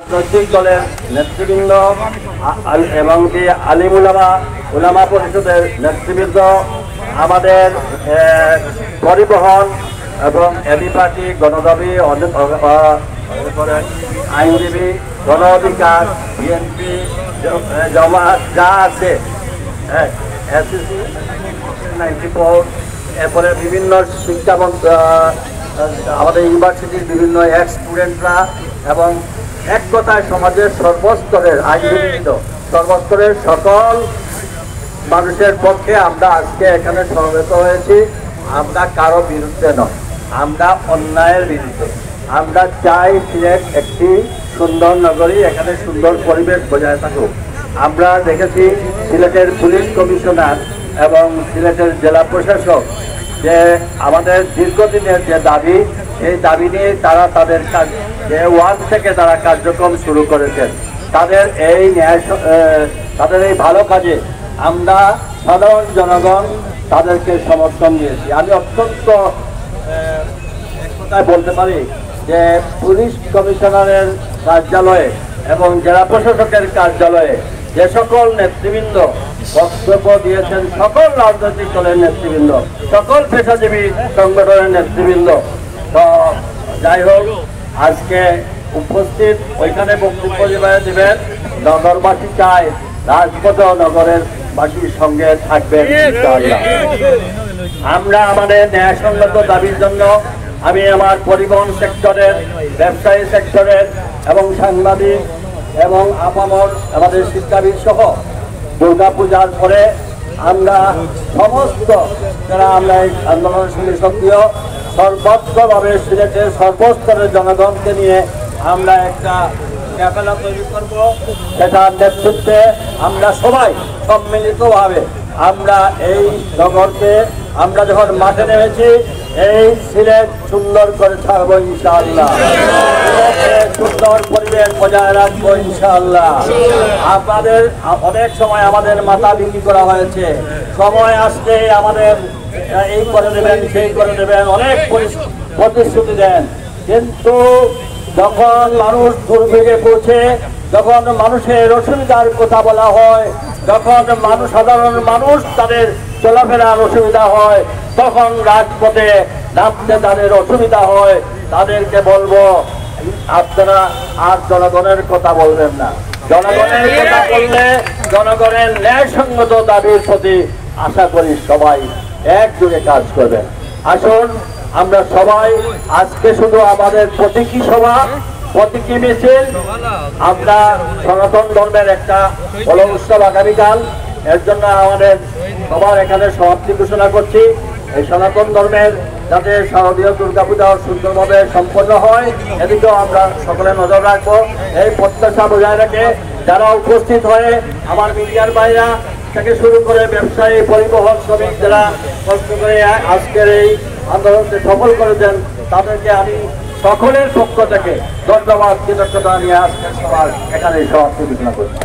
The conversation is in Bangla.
রাজনৈতিক দলের নেতৃবৃন্দ এবং কি আলিম উলামা পরিষদের নেতৃবৃন্দ, আমাদের পরিবহন এবং এবি পার্টি, গণদাবী, আইনজীবী, গণ অধিকার, বিএনপি, জামাত যা আছে, এসএসসি 94, এরপরে বিভিন্ন শিক্ষা আমাদের ইউনিভার্সিটির বিভিন্ন এক্স স্টুডেন্টরা এবং এক কথায় সমাজের সর্বস্তরের আইনজীবীবৃন্দ, সর্বস্তরের সকল মানুষের পক্ষে আমরা আজকে এখানে সমবেত হয়েছি। আমরা কারো বিরুদ্ধে নয়, আমরা অন্যায়ের বিরুদ্ধে। আমরা চাই সিলেট একটি সুন্দর নগরী, এখানে সুন্দর পরিবেশ বজায় থাকুক। আমরা দেখেছি সিলেটের পুলিশ কমিশনার এবং সিলেটের জেলা প্রশাসক যে আমাদের দীর্ঘদিনের যে দাবি, সেই দাবি নিয়ে তারা তাদের কাজ যে ওয়ান থেকে তারা কার্যক্রম শুরু করেছেন। তাদের এই ভালো কাজে আমরা সাধারণ জনগণ তাদেরকে সমর্থন দিয়েছি। আমি অত্যন্ত এক কথায় বলতে পারি যে পুলিশ কমিশনারের কার্যালয়ে এবং জেলা প্রশাসকের কার্যালয়ে যে সকল নেতৃবৃন্দ বক্তব্য দিয়েছেন, সকল রাজনৈতিক দলের নেতৃবৃন্দ, সকল পেশাজীবী সংগঠনের নেতৃবৃন্দ, তো যাই হোক আজকে উপস্থিত ওইখানে বক্তব্য দেবেন। নগরবাসী চায় রাজপথ নগরের বাসীর সঙ্গে থাকবেন ইনশাআল্লাহ। আমরা আমাদের ন্যায়সঙ্গত দাবির জন্য আমি আমার পরিবহন সেক্টরের, ব্যবসায়ী সেক্টরের এবং সাংবাদিক এবং আপামর আমাদের শিক্ষাবিদ সহ দুর্গাপূজার পরে আমরা সমস্ত যারা আমরা এই আন্দোলনের সঙ্গে সক্রিয়, সর্বত্রভাবে সিলেটের সর্বস্তরের জনগণকে নিয়ে আমরা একটা ক্যাফেলা তৈরি করব। সেটার নেতৃত্বে আমরা সবাই সম্মিলিতভাবে আমরা এই নগরকে আমরা যখন মাঠে নেমেছি, এই সিলেট সুন্দর করে ছাড়বো ইনশাআল্লাহ, সুন্দর পরিবেশ বজায় রাখবো ইনশাআল্লাহ। আপনাদের অনেক সময় আমাদের মাথা বিক্রি করা হয়েছে, সময় আসলে আমাদের এই করে দেবেন, সেই করে দেবেন, অনেক প্রতিশ্রুতি দেন, কিন্তু যখন মানুষ দুর্ভোগে পৌঁছে, যখন মানুষের অসুবিধার কথা বলা হয়, যখন সাধারণ মানুষ তাদের চলাফেরার অসুবিধা হয়, তখন রাজপথে নামতে তাদের অসুবিধা হয়। তাদেরকে বলবো আপনারা আর জনগণের কথা বলবেন না, জনগণের কথা বললে জনগণের ন্যায়সঙ্গত দাবির প্রতি আশা করি সবাই একযোগে কাজ করবেন। আসুন আমরা সবাই আজকে শুধু আমাদের প্রতীকী সভা, প্রতীকী মিছিল, আমরা সনাতন ধর্মের একটা বড় উৎসব আগামীকাল, এর জন্য আমাদের সবার এখানে সমাপ্তি ঘোষণা করছি। এই সনাতন ধর্মের যাতে শারদীয় দুর্গাপূজা সুন্দরভাবে সম্পন্ন হয়, এদিকেও আমরা সকলে নজর রাখবো। এই প্রত্যাশা বজায় রেখে যারা উপস্থিত হয়ে আমার মিডিয়ার বাইরা থেকে শুরু করে ব্যবসায়ী, পরিবহন শ্রমিক যারা কষ্ট করে আজকের এই আন্দোলনকে সফল করেছেন, তাদেরকে আমি সকলের পক্ষ থেকে ধন্যবাদ, কৃতজ্ঞতা নিয়ে আজকের সবার এখানে সমাপ্তি ঘোষণা করছি।